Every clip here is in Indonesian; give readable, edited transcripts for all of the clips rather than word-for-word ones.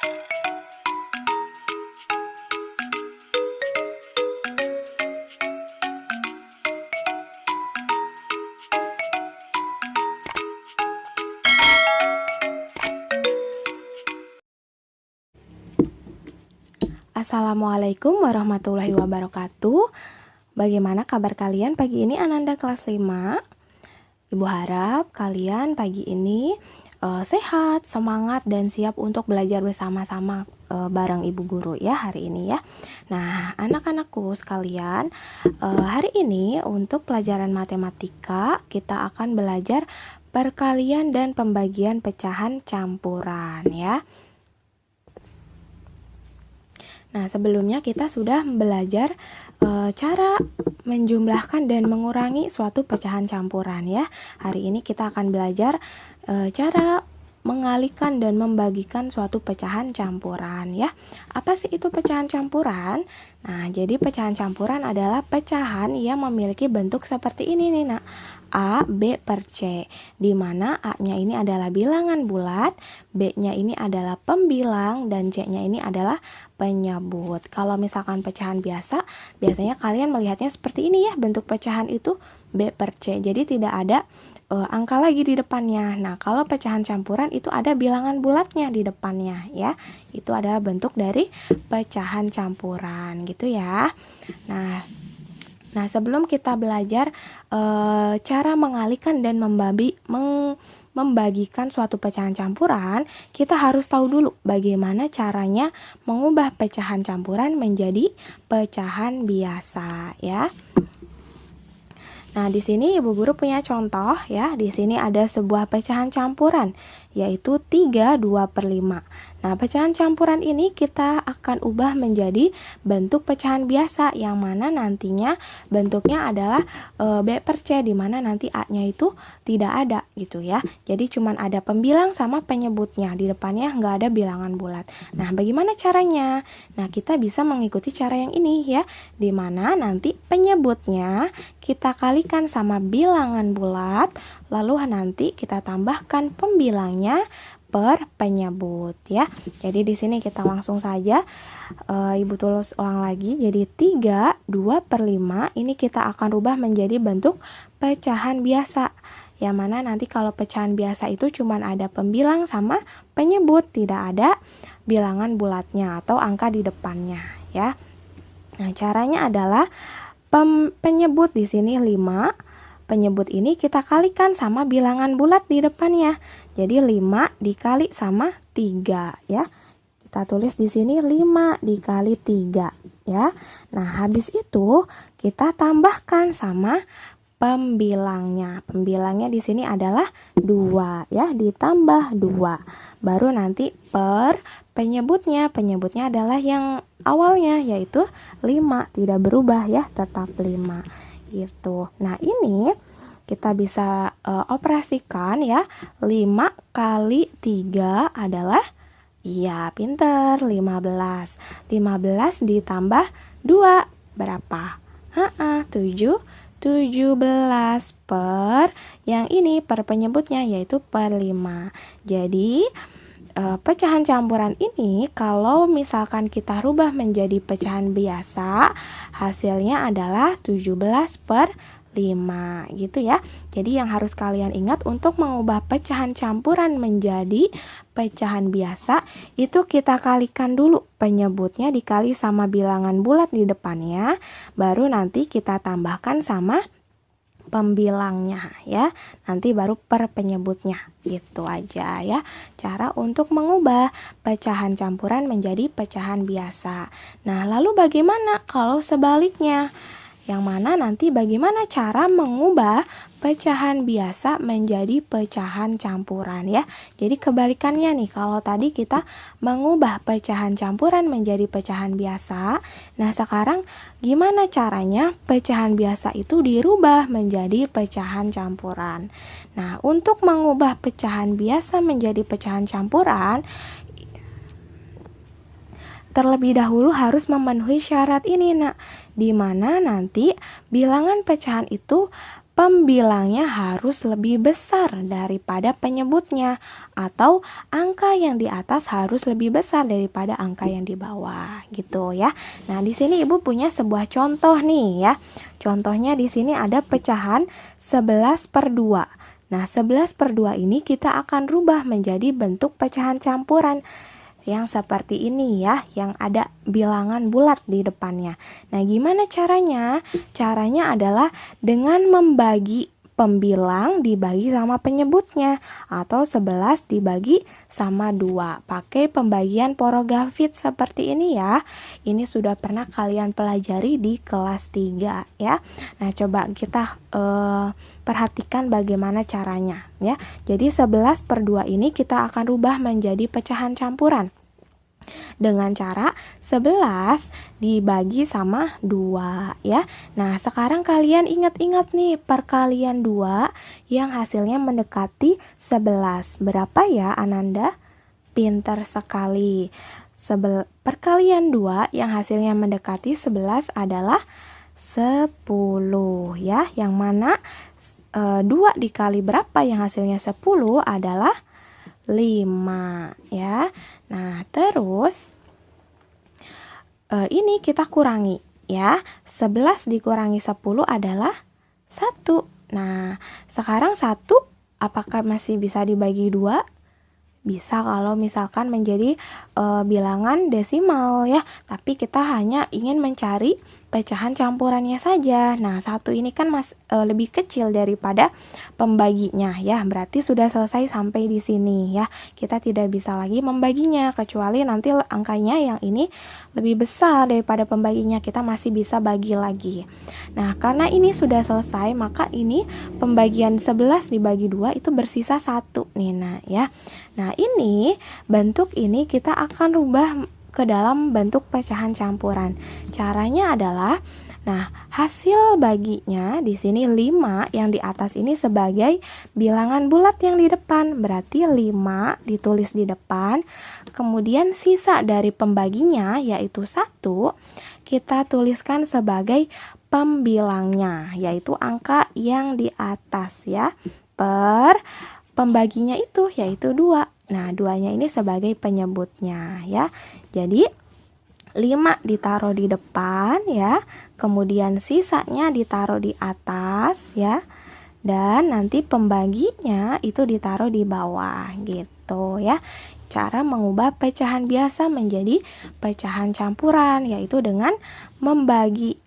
Assalamualaikum warahmatullahi wabarakatuh. Bagaimana kabar kalian pagi ini? Ananda kelas 5. Ibu harap kalian pagi ini sehat, semangat, dan siap untuk belajar bersama-sama bareng ibu guru ya hari ini ya. Nah, anak-anakku sekalian, hari ini untuk pelajaran matematika kita akan belajar perkalian dan pembagian pecahan campuran ya. Nah, sebelumnya kita sudah belajar cara menjumlahkan dan mengurangi suatu pecahan campuran ya. Hari ini kita akan belajar cara mengalihkan dan membagikan suatu pecahan campuran ya. Apa sih itu pecahan campuran? Nah, jadi pecahan campuran adalah pecahan yang memiliki bentuk seperti ini nih, Nak. A, B per C, di mana A-nya ini adalah bilangan bulat, B-nya ini adalah pembilang, dan C-nya ini adalah penyebut. Kalau misalkan pecahan biasa, biasanya kalian melihatnya seperti ini ya, bentuk pecahan itu B per C, jadi tidak ada angka lagi di depannya. Nah, kalau pecahan campuran itu ada bilangan bulatnya di depannya ya, itu adalah bentuk dari pecahan campuran gitu ya. Nah, sebelum kita belajar cara mengalihkan dan membagikan suatu pecahan campuran, kita harus tahu dulu bagaimana caranya mengubah pecahan campuran menjadi pecahan biasa ya. Nah, di sini Ibu Guru punya contoh ya. Di sini ada sebuah pecahan campuran yaitu 3 2/5. Nah, pecahan campuran ini kita akan ubah menjadi bentuk pecahan biasa yang mana nantinya bentuknya adalah B per C, di mana nanti A-nya itu tidak ada gitu ya. Jadi cuman ada pembilang sama penyebutnya, di depannya nggak ada bilangan bulat. Nah, bagaimana caranya? Nah, kita bisa mengikuti cara yang ini ya, di mana nanti penyebutnya kita kalikan sama bilangan bulat, lalu nanti kita tambahkan pembilangnya per penyebut ya. Jadi di sini kita langsung saja Ibu tulis ulang lagi. Jadi 3 2/5 ini kita akan rubah menjadi bentuk pecahan biasa. Yang mana nanti kalau pecahan biasa itu cuma ada pembilang sama penyebut, tidak ada bilangan bulatnya atau angka di depannya ya. Nah, caranya adalah penyebut di sini 5. Penyebut ini kita kalikan sama bilangan bulat di depannya. Jadi 5 dikali sama 3 ya. Kita tulis di sini 5 dikali 3 ya. Nah, habis itu kita tambahkan sama pembilangnya. Pembilangnya di sini adalah 2 ya, ditambah 2. Baru nanti per penyebutnya. Penyebutnya adalah yang awalnya yaitu 5, tidak berubah ya, tetap 5 gitu. Nah, ini kita bisa operasikan ya. 5 kali 3 adalah, iya pinter, 15. 15 ditambah 2 berapa? 17 per yang ini per penyebutnya yaitu per 5. Jadi pecahan campuran ini kalau misalkan kita rubah menjadi pecahan biasa, hasilnya adalah 17 per 5 gitu ya. Jadi yang harus kalian ingat untuk mengubah pecahan campuran menjadi pecahan biasa, itu kita kalikan dulu penyebutnya dikali sama bilangan bulat di depannya, baru nanti kita tambahkan sama pembilangnya ya, nanti baru per penyebutnya. Gitu aja ya cara untuk mengubah pecahan campuran menjadi pecahan biasa. Nah, lalu bagaimana kalau sebaliknya? Yang mana nanti bagaimana cara mengubah pecahan biasa menjadi pecahan campuran ya. Jadi kebalikannya nih, kalau tadi kita mengubah pecahan campuran menjadi pecahan biasa, nah sekarang gimana caranya pecahan biasa itu dirubah menjadi pecahan campuran. Nah, untuk mengubah pecahan biasa menjadi pecahan campuran, terlebih dahulu harus memenuhi syarat ini, Nak, di mana nanti bilangan pecahan itu pembilangnya harus lebih besar daripada penyebutnya, atau angka yang di atas harus lebih besar daripada angka yang di bawah, gitu ya. Nah, di sini Ibu punya sebuah contoh nih ya. Contohnya di sini ada pecahan 11/2. Nah, 11/2 ini kita akan rubah menjadi bentuk pecahan campuran yang seperti ini ya, yang ada bilangan bulat di depannya. Nah, gimana caranya? Caranya adalah dengan membagi pembilang dibagi sama penyebutnya, atau 11 dibagi sama 2. Pakai pembagian Porogafit seperti ini ya. Ini sudah pernah kalian pelajari di kelas 3 ya. Nah, coba kita perhatikan bagaimana caranya ya. Jadi 11/2 ini kita akan rubah menjadi pecahan campuran dengan cara 11 dibagi sama 2 ya. Nah, sekarang kalian ingat-ingat nih perkalian 2 yang hasilnya mendekati 11. Berapa ya Ananda? Pintar sekali. Perkalian 2 yang hasilnya mendekati 11 adalah 10 ya. Yang mana 2 dikali berapa yang hasilnya 10 adalah 5 ya. Nah, terus ini kita kurangi ya. 11 dikurangi 10 adalah 1. Nah, sekarang 1 apakah masih bisa dibagi 2? Bisa kalau misalkan menjadi bilangan desimal ya, tapi kita hanya ingin mencari pecahan campurannya saja. Nah, 1 ini kan lebih kecil daripada pembaginya ya, berarti sudah selesai sampai di sini ya. Kita tidak bisa lagi membaginya, kecuali nanti angkanya yang ini lebih besar daripada pembaginya, kita masih bisa bagi lagi. Nah, karena ini sudah selesai, maka ini pembagian 11 dibagi 2 itu bersisa 1 nih. Nah ya. Nah, ini bentuk ini kita akan rubah ke dalam bentuk pecahan campuran. Caranya adalah, nah, hasil baginya di sini 5 yang di atas ini sebagai bilangan bulat yang di depan. Berarti 5 ditulis di depan. Kemudian sisa dari pembaginya yaitu 1 kita tuliskan sebagai pembilangnya, yaitu angka yang di atas ya. Per pembaginya itu yaitu 2. Nah, 2-nya ini sebagai penyebutnya ya. Jadi 5 ditaruh di depan ya. Kemudian sisanya ditaruh di atas ya. Dan nanti pembaginya itu ditaruh di bawah gitu ya. Cara mengubah pecahan biasa menjadi pecahan campuran yaitu dengan membagi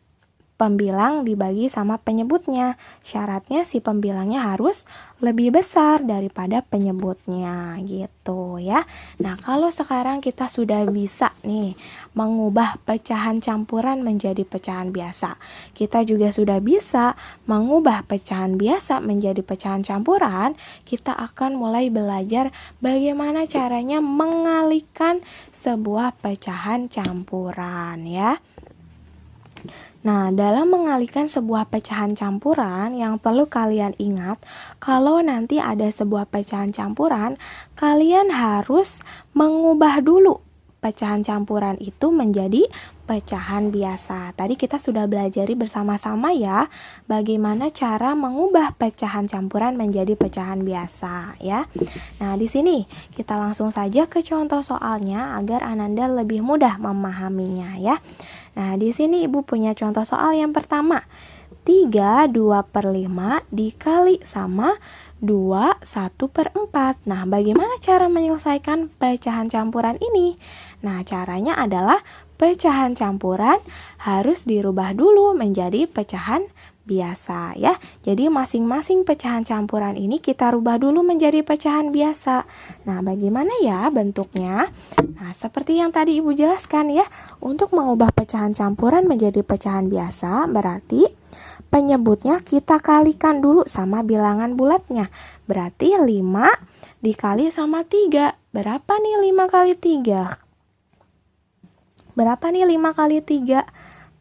pembilang dibagi sama penyebutnya. Syaratnya si pembilangnya harus lebih besar daripada penyebutnya gitu ya. Nah, kalau sekarang kita sudah bisa nih mengubah pecahan campuran menjadi pecahan biasa, kita juga sudah bisa mengubah pecahan biasa menjadi pecahan campuran, kita akan mulai belajar bagaimana caranya mengalihkan sebuah pecahan campuran ya. Nah, dalam mengalihkan sebuah pecahan campuran yang perlu kalian ingat, kalau nanti ada sebuah pecahan campuran, kalian harus mengubah dulu pecahan campuran itu menjadi pecahan biasa. Tadi kita sudah belajar bersama-sama ya, bagaimana cara mengubah pecahan campuran menjadi pecahan biasa ya. Nah, di sini kita langsung saja ke contoh soalnya agar Ananda lebih mudah memahaminya ya. Nah, di sini Ibu punya contoh soal yang pertama. 3/2/5 dikali sama 2/1/4. Nah, bagaimana cara menyelesaikan pecahan campuran ini? Nah, caranya adalah pecahan campuran harus dirubah dulu menjadi pecahan biasa ya. Jadi masing-masing pecahan campuran ini kita rubah dulu menjadi pecahan biasa. Nah, bagaimana ya bentuknya? Nah, seperti yang tadi Ibu jelaskan ya, untuk mengubah pecahan campuran menjadi pecahan biasa berarti penyebutnya kita kalikan dulu sama bilangan bulatnya. Berarti 5 dikali sama 3. Berapa nih 5 kali 3? Berapa nih 5 kali 3?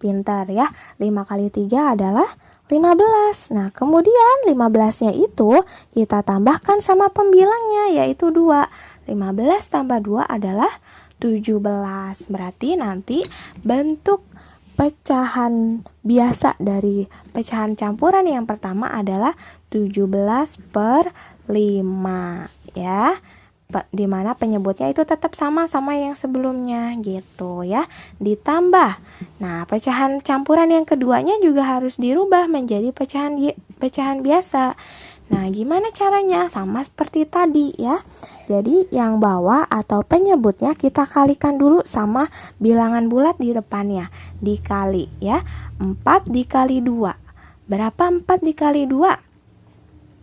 Pintar ya. 5 kali 3 adalah 15. Nah, kemudian 15-nya itu kita tambahkan sama pembilangnya yaitu 2. 15 tambah 2 adalah 17. Berarti nanti bentuk pecahan biasa dari pecahan campuran yang pertama adalah 17/5 ya. Dimana penyebutnya itu tetap sama yang sebelumnya gitu ya. Ditambah, nah pecahan campuran yang keduanya juga harus dirubah menjadi pecahan biasa. Nah gimana caranya? Sama seperti tadi ya. Jadi yang bawah atau penyebutnya kita kalikan dulu sama bilangan bulat di depannya. Dikali ya. 4 dikali 2. Berapa 4 dikali 2?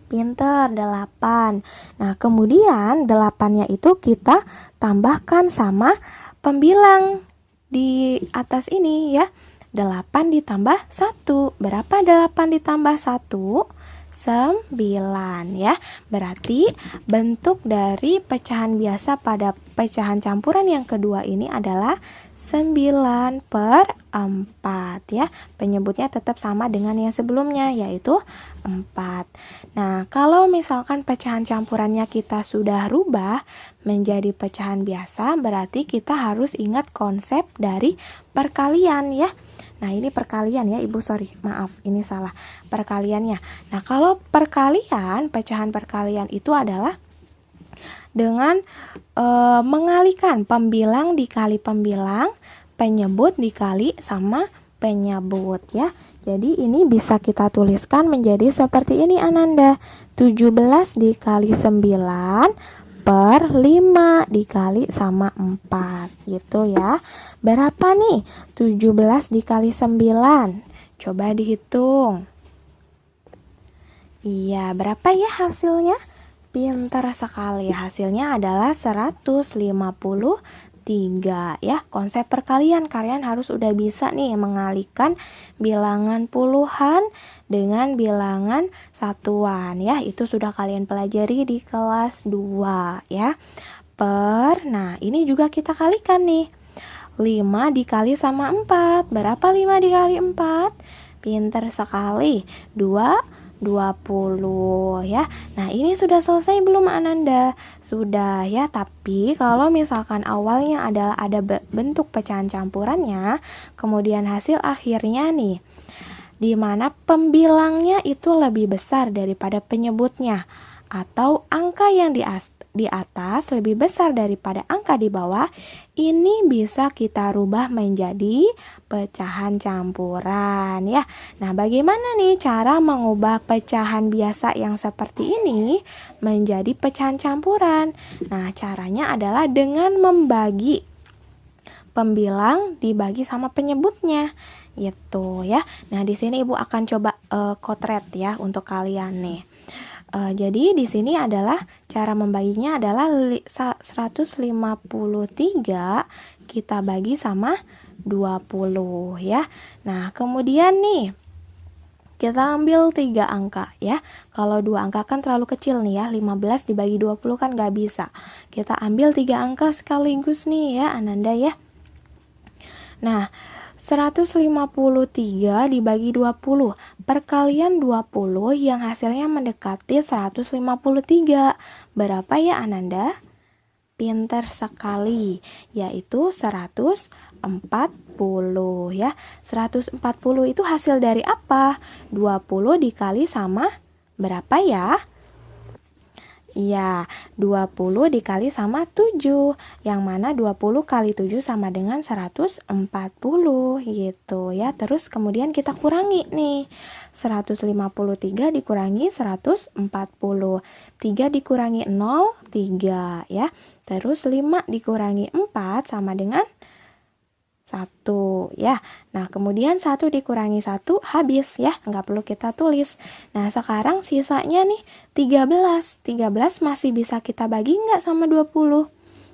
Pinter, 8. Nah, kemudian 8-nya itu kita tambahkan sama pembilang di atas ini ya. 8 ditambah 1. Berapa 8 ditambah 1? 9 ya. Berarti bentuk dari pecahan biasa pada pecahan campuran yang kedua ini adalah 9/4 ya. Penyebutnya tetap sama dengan yang sebelumnya, yaitu 4. Nah, kalau misalkan pecahan campurannya kita sudah rubah menjadi pecahan biasa, berarti kita harus ingat konsep dari perkalian ya. Nah, ini perkalian ya, Ibu, maaf, ini salah. Perkaliannya. Nah, kalau perkalian, pecahan perkalian itu adalah dengan mengalihkan pembilang dikali pembilang, penyebut dikali sama penyebut ya. Jadi ini bisa kita tuliskan menjadi seperti ini Ananda. 17 dikali 9/5 dikali sama 4 gitu ya. Berapa nih? 17 dikali 9. Coba dihitung. Iya, berapa ya hasilnya? Pintar sekali. Hasilnya adalah 153 ya. Konsep perkalian, kalian harus udah bisa nih mengalihkan bilangan puluhan dengan bilangan satuan ya. Itu sudah kalian pelajari di kelas 2 ya. Nah ini juga kita kalikan nih. 5 dikali sama 4. Berapa 5 dikali 4? Pintar sekali. 20 ya. Nah ini sudah selesai belum Ananda? Sudah ya, tapi kalau misalkan awalnya adalah ada bentuk pecahan campurannya, kemudian hasil akhirnya nih, di mana pembilangnya itu lebih besar daripada penyebutnya, atau angka yang di atas lebih besar daripada angka di bawah, ini bisa kita rubah menjadi pecahan campuran ya. Nah, bagaimana nih cara mengubah pecahan biasa yang seperti ini menjadi pecahan campuran? Nah, caranya adalah dengan membagi pembilang dibagi sama penyebutnya gitu ya. Nah, di sini Ibu akan coba kotret ya untuk kalian nih. Jadi di sini adalah cara membaginya adalah 153 kita bagi sama 20 ya. Nah, kemudian nih kita ambil 3 angka ya. Kalau 2 angka kan terlalu kecil nih ya. 15 dibagi 20 kan gak bisa. Kita ambil 3 angka sekaligus nih ya Ananda ya. Nah, 153 dibagi 20. Perkalian 20 yang hasilnya mendekati 153. Berapa ya Ananda? Pintar sekali, yaitu 140 ya. 140 itu hasil dari apa? 20 dikali sama berapa ya? Iya, 20 dikali sama 7. Yang mana 20 kali 7 sama dengan 140 gitu ya. Terus kemudian kita kurangi nih. 153 dikurangi 140. 3 dikurangi 0, 3 ya. Terus 5 dikurangi 4 sama dengan 1 ya. Nah, kemudian 1 dikurangi 1 habis ya, nggak perlu kita tulis. Nah, sekarang sisanya nih 13. 13 masih bisa kita bagi nggak sama 20?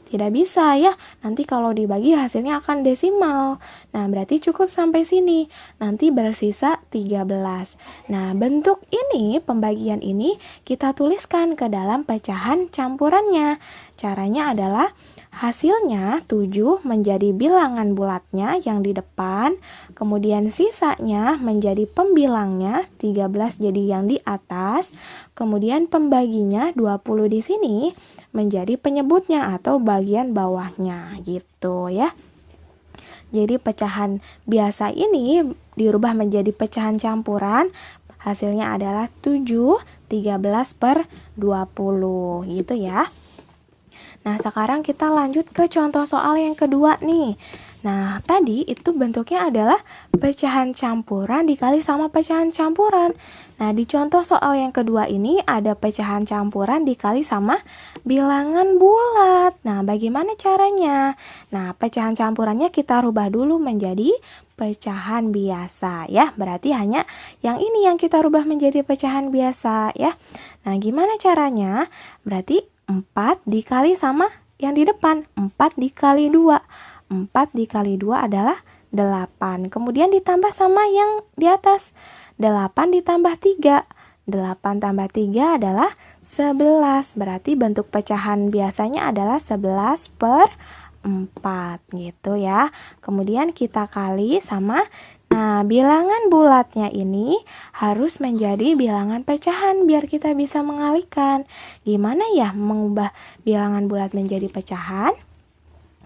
Tidak bisa ya, nanti kalau dibagi hasilnya akan desimal. Nah, berarti cukup sampai sini. Nanti bersisa 13. Nah, bentuk ini, pembagian ini kita tuliskan ke dalam pecahan campurannya. Caranya adalah hasilnya 7 menjadi bilangan bulatnya yang di depan, kemudian sisanya menjadi pembilangnya 13 jadi yang di atas, kemudian pembaginya 20 di sini menjadi penyebutnya atau bagian bawahnya gitu ya. Jadi pecahan biasa ini dirubah menjadi pecahan campuran. Hasilnya adalah 7, 13 per 20 gitu ya. Nah, sekarang kita lanjut ke contoh soal yang kedua nih. Nah, tadi itu bentuknya adalah pecahan campuran dikali sama pecahan campuran. Nah, di contoh soal yang kedua ini ada pecahan campuran dikali sama bilangan bulat. Nah, bagaimana caranya? Nah, pecahan campurannya kita rubah dulu menjadi pecahan biasa ya. Berarti hanya yang ini yang kita rubah menjadi pecahan biasa ya. Nah, gimana caranya? Berarti 4 dikali sama yang di depan. 4 dikali 2. 4 dikali 2 adalah 8. Kemudian ditambah sama yang di atas. 8 ditambah 3. 8 tambah 3 adalah 11. Berarti bentuk pecahan biasanya adalah 11 per 4 gitu ya. Kemudian kita kali sama, nah bilangan bulatnya ini harus menjadi bilangan pecahan biar kita bisa mengalihkan. Gimana ya mengubah bilangan bulat menjadi pecahan?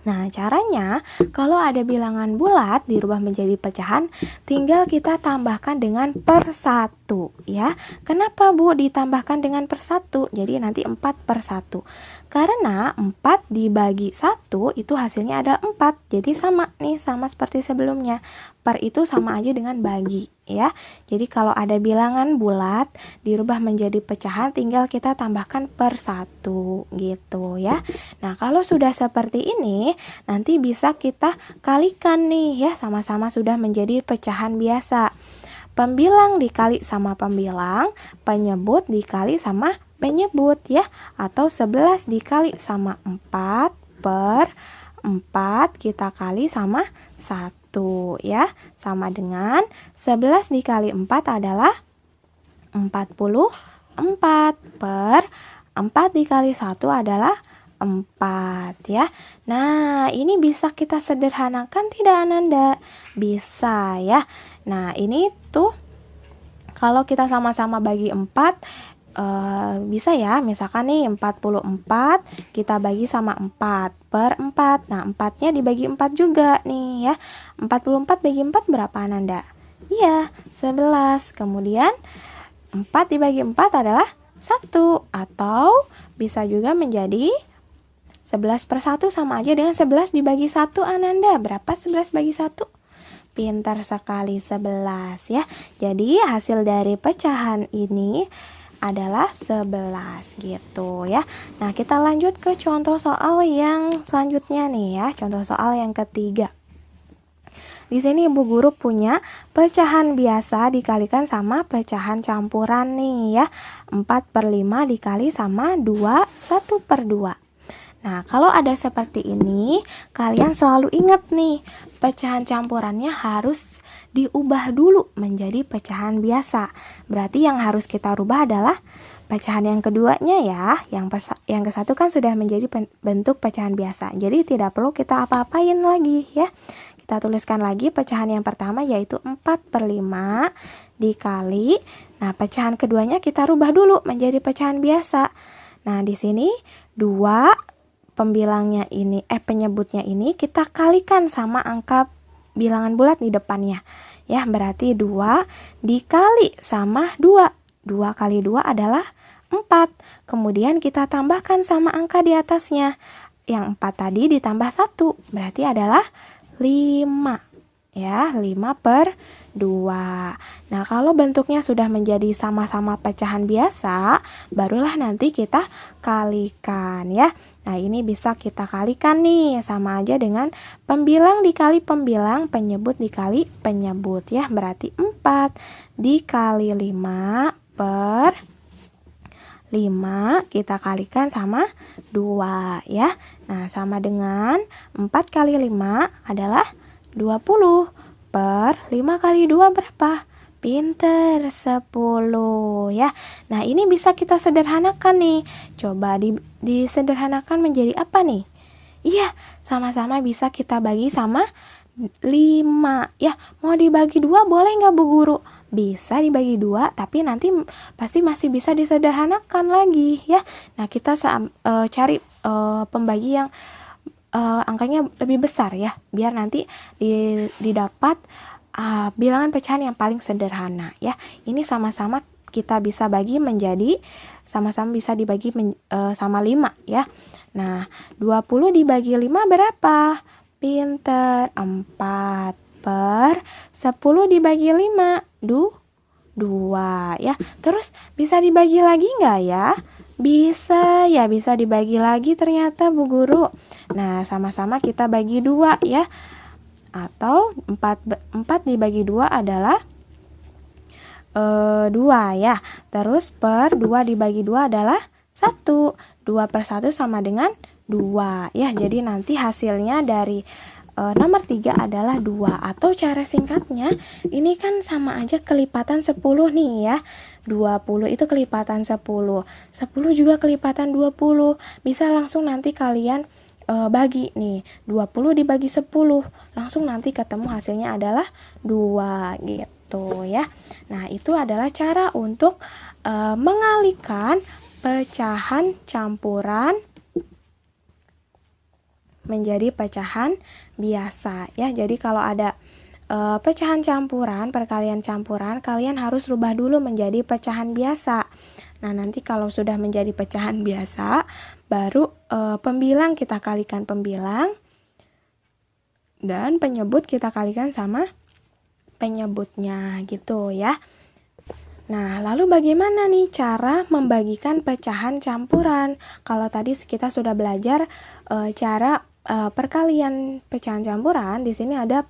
Nah, caranya kalau ada bilangan bulat dirubah menjadi pecahan, tinggal kita tambahkan dengan per 1 ya. Kenapa Bu ditambahkan dengan per 1? Jadi nanti 4 per 1. Karena 4 dibagi 1 itu hasilnya ada 4. Jadi sama nih, sama seperti sebelumnya. Per itu sama aja dengan bagi ya. Jadi kalau ada bilangan bulat dirubah menjadi pecahan, tinggal kita tambahkan per 1 gitu ya. Nah, kalau sudah seperti ini, nanti bisa kita kalikan nih ya, sama-sama sudah menjadi pecahan biasa. Pembilang dikali sama pembilang, penyebut dikali sama penyebut ya, atau 11 dikali sama 4 per 4 kita kali sama 1 ya, sama dengan 11 dikali 4 adalah 44 per 4 dikali 1 adalah 4 ya. Nah, ini bisa kita sederhanakan tidak Ananda? Bisa ya. Nah, ini tuh kalau kita sama-sama bagi 4 bisa ya. Misalkan nih 44 kita bagi sama 4 per 4. Nah, 4-nya dibagi 4 juga nih ya. 44 bagi 4 berapa Ananda? Iya, 11. Kemudian 4 dibagi 4 adalah 1. Atau bisa juga menjadi 11 per 1 sama aja dengan 11 dibagi 1 Ananda. Berapa 11 bagi 1? Pintar sekali, 11 ya. Jadi hasil dari pecahan ini adalah 11 gitu ya. Nah, kita lanjut ke contoh soal yang selanjutnya nih ya. Contoh soal yang ketiga. Di sini Ibu Guru punya pecahan biasa dikalikan sama pecahan campuran nih ya. 4 per 5 dikali sama 2, 1 per 2. Nah, kalau ada seperti ini, kalian selalu ingat nih, pecahan campurannya harus diubah dulu menjadi pecahan biasa. Berarti yang harus kita rubah adalah pecahan yang keduanya ya. Yang ke satu kan sudah menjadi bentuk pecahan biasa. Jadi tidak perlu kita apa-apain lagi ya. Kita tuliskan lagi pecahan yang pertama yaitu 4 per 5 dikali. Nah, pecahan keduanya kita rubah dulu menjadi pecahan biasa. Nah, di sini 2 pembilangnya ini, penyebutnya ini kita kalikan sama angka bilangan bulat di depannya. Ya, berarti 2 dikali sama 2. 2 kali 2 adalah 4. Kemudian kita tambahkan sama angka di atasnya. Yang 4 tadi ditambah 1, berarti adalah 5. Ya, 5 per 2. Nah, kalau bentuknya sudah menjadi sama-sama pecahan biasa, barulah nanti kita kalikan ya. Nah, ini bisa kita kalikan nih, sama aja dengan pembilang dikali pembilang, penyebut dikali penyebut ya. Berarti 4 dikali 5 per 5 kita kalikan sama 2 ya. Nah, sama dengan 4 kali 5 adalah 20 per 5 kali 2 berapa? Pinter, 10 ya. Nah, ini bisa kita sederhanakan nih. Coba disederhanakan menjadi apa nih? Iya, sama-sama bisa kita bagi sama 5 ya. Mau dibagi 2 boleh nggak Bu Guru? Bisa dibagi 2, tapi nanti pasti masih bisa disederhanakan lagi ya. Nah, kita cari pembagi yang angkanya lebih besar ya, biar nanti didapat bilangan pecahan yang paling sederhana ya. Ini sama-sama kita bisa bagi menjadi, sama-sama bisa dibagi sama 5 ya. Nah, 20 dibagi 5 berapa? Pinter, 4 per 10 dibagi 5, 2 ya. Terus bisa dibagi lagi nggak ya? Bisa ya, bisa dibagi lagi ternyata Bu Guru. Nah, sama-sama kita bagi 2 ya. Atau 4 dibagi 2 adalah 2 ya. Terus per 2 dibagi 2 adalah 1. 2 per 1 sama dengan 2 ya. Jadi nanti hasilnya dari nomor 3 adalah 2. Atau cara singkatnya, ini kan sama aja kelipatan 10 nih ya. 20 itu kelipatan 10. 10 juga kelipatan 20. Bisa langsung nanti kalian bagi nih. 20 dibagi 10. Langsung nanti ketemu hasilnya adalah 2 gitu ya. Nah, itu adalah cara untuk mengalihkan pecahan campuran menjadi pecahan biasa ya. Jadi kalau ada pecahan campuran, perkalian campuran, kalian harus rubah dulu menjadi pecahan biasa. Nah, nanti kalau sudah menjadi pecahan biasa, baru pembilang kita kalikan pembilang, dan penyebut kita kalikan sama penyebutnya gitu ya. Nah, lalu bagaimana nih cara membagikan pecahan campuran? Kalau tadi kita sudah belajar cara perkalian pecahan campuran, di sini ada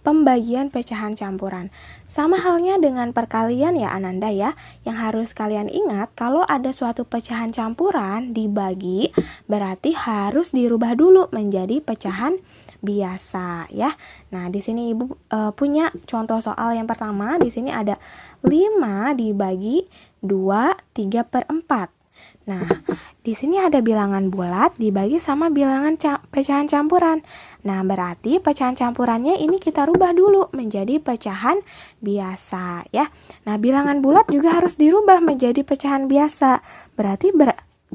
pembagian pecahan campuran. Sama halnya dengan perkalian ya Ananda ya, yang harus kalian ingat kalau ada suatu pecahan campuran dibagi, berarti harus dirubah dulu menjadi pecahan biasa ya. Nah, di sini Ibu punya contoh soal yang pertama. Di sini ada 5 dibagi 2, 3 per 4. Nah, di sini ada bilangan bulat dibagi sama bilangan pecahan campuran. Nah, berarti pecahan campurannya ini kita rubah dulu menjadi pecahan biasa ya. Nah, bilangan bulat juga harus dirubah menjadi pecahan biasa. Berarti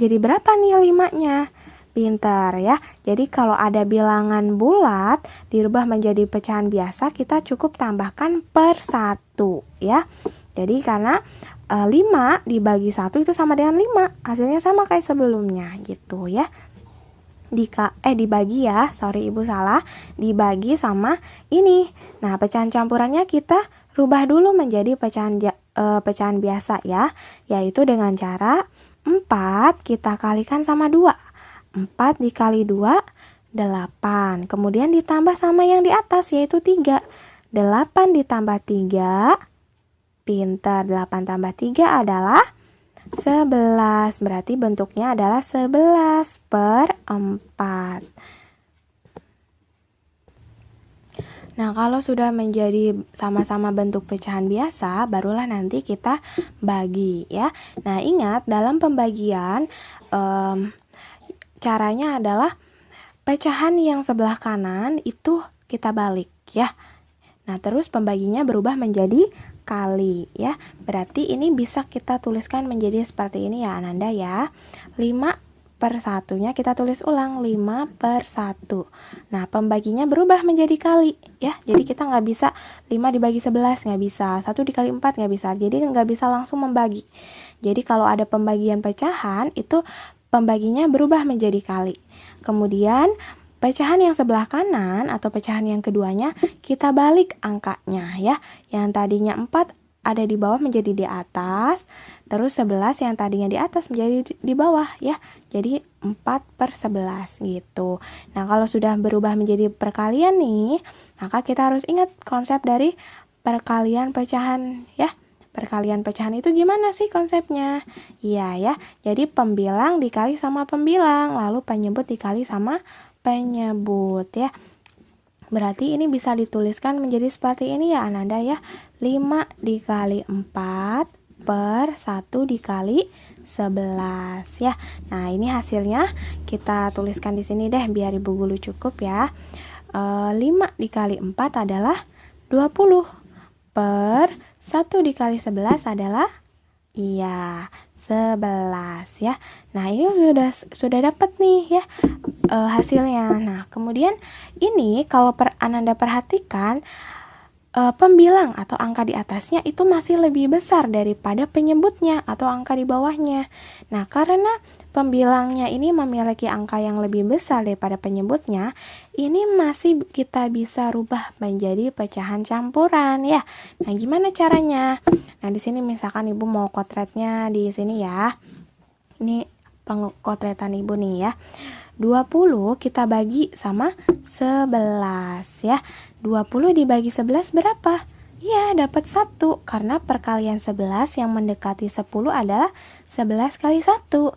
jadi berapa nih 5-nya? Pintar ya. Jadi kalau ada bilangan bulat dirubah menjadi pecahan biasa, kita cukup tambahkan per 1 ya. Jadi karena 5 dibagi 1 itu sama dengan 5. Hasilnya sama kayak sebelumnya gitu ya. Dibagi ya, sorry Ibu salah. Dibagi sama ini. Nah, pecahan campurannya kita rubah dulu menjadi pecahan biasa ya. Yaitu dengan cara 4 kita kalikan sama 2. 4 dikali 2, 8. Kemudian ditambah sama yang di atas yaitu 3. 8 ditambah 3, pintar, 8 tambah 3 adalah 11. Berarti bentuknya adalah 11 per 4. Nah, kalau sudah menjadi sama-sama bentuk pecahan biasa, barulah nanti kita bagi ya. Nah, ingat dalam pembagian caranya adalah pecahan yang sebelah kanan itu kita balik ya. Nah, terus pembaginya berubah menjadi kali ya. Berarti ini bisa kita tuliskan menjadi seperti ini ya Ananda ya. 5 per 1-nya kita tulis ulang 5 per 1. Nah, pembaginya berubah menjadi kali ya. Jadi kita nggak bisa 5 dibagi 11, nggak bisa. 1 dikali 4 nggak bisa. Jadi nggak bisa langsung membagi. Jadi kalau ada pembagian pecahan itu pembaginya berubah menjadi kali. Kemudian pecahan yang sebelah kanan atau pecahan yang keduanya kita balik angkanya ya. Yang tadinya 4 ada di bawah menjadi di atas. Terus 11 yang tadinya di atas menjadi di bawah ya. Jadi 4 per 11 gitu. Nah, kalau sudah berubah menjadi perkalian nih, maka kita harus ingat konsep dari perkalian pecahan ya. Perkalian pecahan itu gimana sih konsepnya? Iya ya, jadi pembilang dikali sama pembilang, lalu penyebut dikali sama penyebut ya. Berarti ini bisa dituliskan menjadi seperti ini ya Ananda ya. 5 dikali 4 per 1 dikali 11 ya. Nah, ini hasilnya kita tuliskan di sini deh biar Ibu Guru cukup ya. 5 dikali 4 adalah 20 per 1 dikali 11 adalah 3 11 ya. Nah, ini sudah dapat nih ya hasilnya. Nah, kemudian ini kalau Ananda perhatikan pembilang atau angka di atasnya itu masih lebih besar daripada penyebutnya atau angka di bawahnya. Nah, karena pembilangnya ini memiliki angka yang lebih besar daripada penyebutnya, ini masih kita bisa rubah menjadi pecahan campuran ya. Nah, gimana caranya? Nah, di sini misalkan Ibu mau kotretnya di sini ya. Ini pengkotretan Ibu nih ya. 20 kita bagi sama 11 ya. 20 dibagi 11 berapa? Ya, dapat 1 karena perkalian 11 yang mendekati 10 adalah 11 kali 1.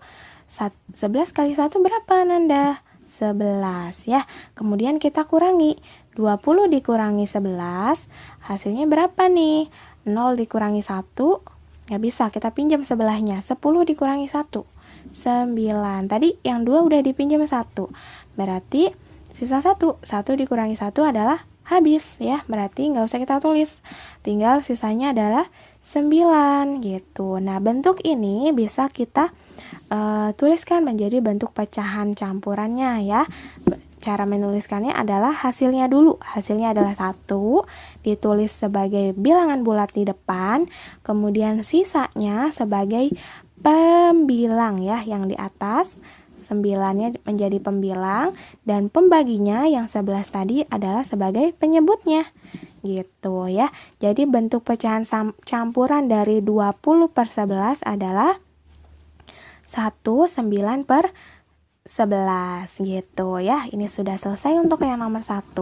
11 kali 1 berapa, Nanda? 11 ya. Kemudian kita kurangi. 20 dikurangi 11, hasilnya berapa nih? 0 dikurangi 1, nggak bisa, kita pinjam sebelahnya. 10 dikurangi 1. 9. Tadi yang 2 udah dipinjam 1. Berarti sisa 1. 1 dikurangi 1 adalah habis ya. Berarti nggak usah kita tulis. Tinggal sisanya adalah 9 gitu. Nah, bentuk ini bisa kita tuliskan menjadi bentuk pecahan campurannya ya. Cara menuliskannya adalah hasilnya dulu. Hasilnya adalah 1, ditulis sebagai bilangan bulat di depan, kemudian sisanya sebagai pembilang ya, yang di atas 9-nya menjadi pembilang dan pembaginya yang 11 tadi adalah sebagai penyebutnya gitu ya. Jadi bentuk pecahan campuran dari 20 per 11 adalah 19 per 11 gitu ya. Ini sudah selesai untuk yang nomor 1.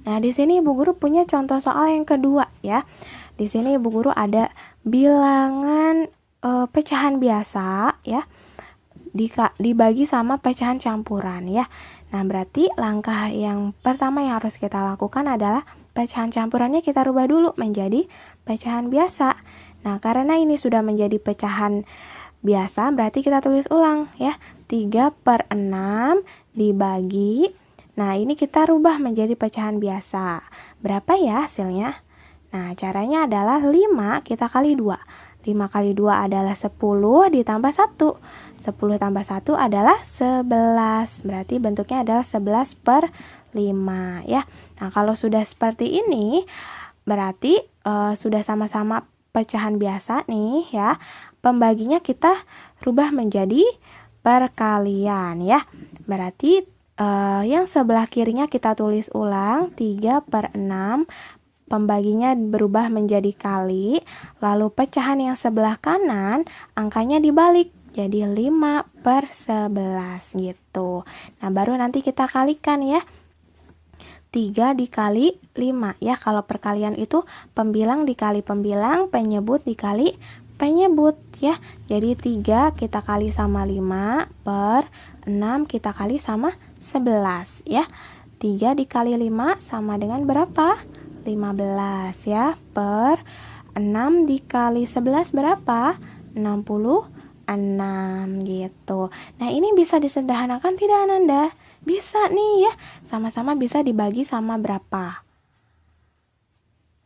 Nah, di sini Ibu Guru punya contoh soal yang kedua ya. Di sini Ibu Guru ada bilangan pecahan biasa ya, dibagi sama pecahan campuran ya. Nah, berarti langkah yang pertama yang harus kita lakukan adalah pecahan campurannya kita rubah dulu menjadi pecahan biasa. Nah, karena ini sudah menjadi pecahan biasa, berarti kita tulis ulang ya. 3 per 6 dibagi, nah ini kita rubah menjadi pecahan biasa. Berapa ya hasilnya? Nah, caranya adalah 5 kita kali 2. 5 kali 2 adalah 10 ditambah 1. 10 tambah 1 adalah 11. Berarti bentuknya adalah 11 per 5 ya. Nah, kalau sudah seperti ini berarti sudah sama-sama pecahan biasa nih ya. Pembaginya kita rubah menjadi perkalian ya. Berarti yang sebelah kirinya kita tulis ulang 3 per 6. Pembaginya berubah menjadi kali, lalu pecahan yang sebelah kanan angkanya dibalik jadi 5 per 11 gitu. Nah, baru nanti kita kalikan ya. 3 dikali 5 ya. Kalau perkalian itu pembilang dikali pembilang, penyebut dikali penyebut ya. Jadi 3 kita kali sama 5 per 6 kita kali sama 11 ya. 3 dikali 5 sama dengan berapa? 15 ya, per 6 dikali 11 berapa? 66 gitu. Nah, ini bisa disederhanakan tidak, Ananda? Bisa nih ya. Sama-sama bisa dibagi sama berapa?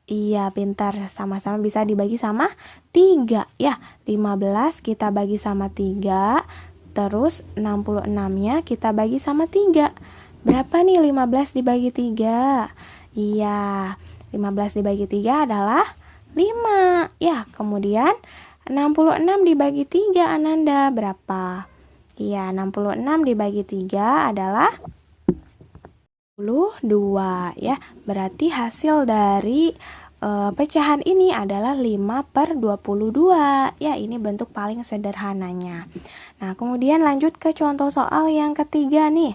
Iya, pintar. Sama-sama bisa dibagi sama 3 ya. 15 kita bagi sama 3, terus 66-nya kita bagi sama 3. Berapa nih 15 dibagi 3? Iya, 15 dibagi 3 adalah 5 ya. Kemudian 66 dibagi 3, Ananda, berapa? Iya, 66 dibagi 3 adalah 22 ya. Berarti hasil dari pecahan ini adalah 5 per 22 ya. Ini bentuk paling sederhananya. Nah, kemudian lanjut ke contoh soal yang ketiga nih.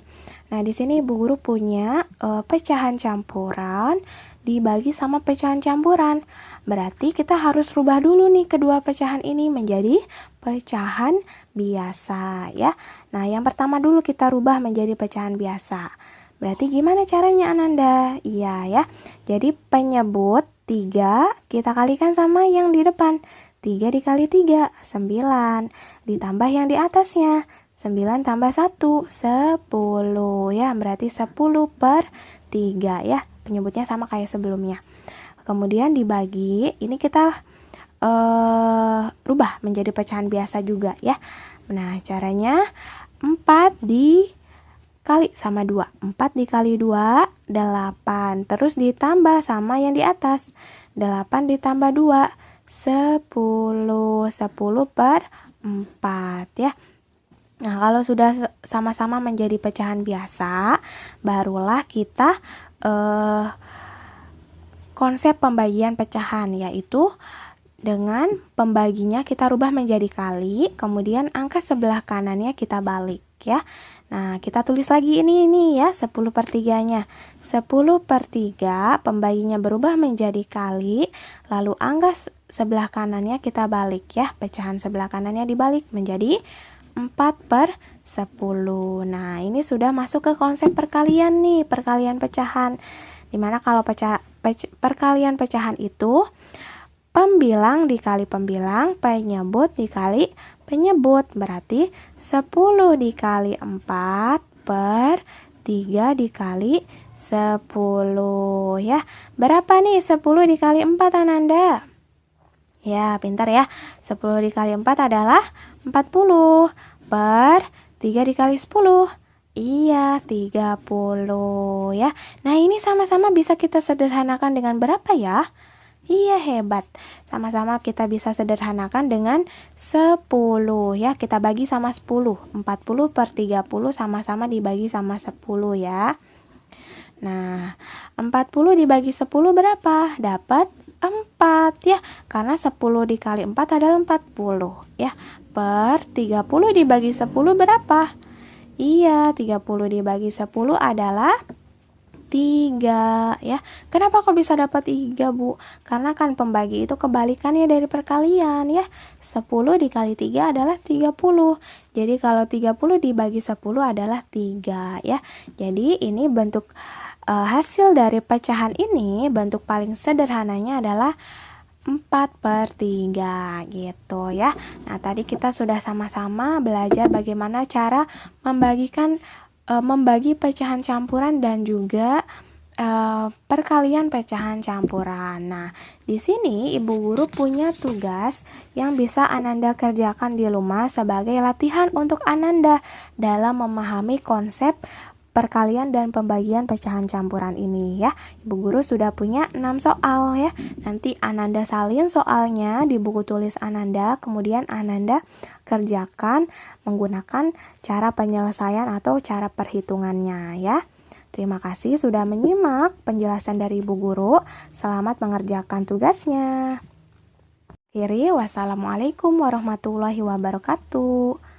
Nah, di sini Ibu Guru punya pecahan campuran dibagi sama pecahan campuran. Berarti kita harus rubah dulu nih kedua pecahan ini menjadi pecahan biasa ya. Nah, yang pertama dulu kita rubah menjadi pecahan biasa. Berarti gimana caranya, Ananda? Iya ya. Jadi penyebut 3 kita kalikan sama yang di depan. 3 dikali 3, 9. Ditambah yang di atasnya. 9 tambah 1, 10 ya. Berarti 10 per 3 ya. Penyebutnya sama kayak sebelumnya. Kemudian dibagi, ini kita rubah menjadi pecahan biasa juga ya. Nah, caranya 4 dikali sama 2. 4 dikali 2, 8. Terus ditambah sama yang di atas. 8 ditambah 2, 10. 10 per 4 ya. Nah, kalau sudah sama-sama menjadi pecahan biasa, barulah kita konsep pembagian pecahan, yaitu dengan pembaginya kita rubah menjadi kali, kemudian angka sebelah kanannya kita balik ya. Nah, kita tulis lagi ini ya, 10 per 3-nya. 10 per 3, pembaginya berubah menjadi kali, lalu angka sebelah kanannya kita balik ya. Pecahan sebelah kanannya dibalik menjadi 4 per 10. Nah, ini sudah masuk ke konsep perkalian nih, perkalian pecahan. Dimana kalau perkalian pecahan itu pembilang dikali pembilang, penyebut dikali penyebut. Berarti 10 dikali 4 per 3 dikali 10 ya. Berapa nih 10 dikali 4 Ananda? Ya, pintar ya. 10 dikali 4 adalah 40 per 3 dikali 10. Iya, 30 ya. Nah, ini sama-sama bisa kita sederhanakan dengan berapa ya? Iya, hebat. Sama-sama kita bisa sederhanakan dengan 10 ya. Kita bagi sama 10. 40 per 30 sama-sama dibagi sama 10 ya. Nah, 40 dibagi 10 berapa? Dapat 4 ya. Karena 10 dikali 4 adalah 40 ya. Per 30 dibagi 10 berapa? Iya, 30 dibagi 10 adalah 3 ya. Kenapa kok bisa dapat 3, Bu? Karena kan pembagi itu kebalikannya dari perkalian ya. 10 dikali 3 adalah 30. Jadi kalau 30 dibagi 10 adalah 3 ya. Jadi ini bentuk hasil dari pecahan ini, bentuk paling sederhananya adalah 4 per 3 gitu ya. Nah, tadi kita sudah sama-sama belajar bagaimana cara membagi pecahan campuran dan juga perkalian pecahan campuran. Nah, di sini Ibu Guru punya tugas yang bisa Ananda kerjakan di rumah sebagai latihan untuk Ananda dalam memahami konsep perkalian dan pembagian pecahan campuran ini ya. Ibu Guru sudah punya 6 soal ya. Nanti Ananda salin soalnya di buku tulis Ananda, kemudian Ananda kerjakan menggunakan cara penyelesaian atau cara perhitungannya ya. Terima kasih sudah menyimak penjelasan dari Ibu Guru. Selamat mengerjakan tugasnya. Akhiri, wassalamualaikum warahmatullahi wabarakatuh.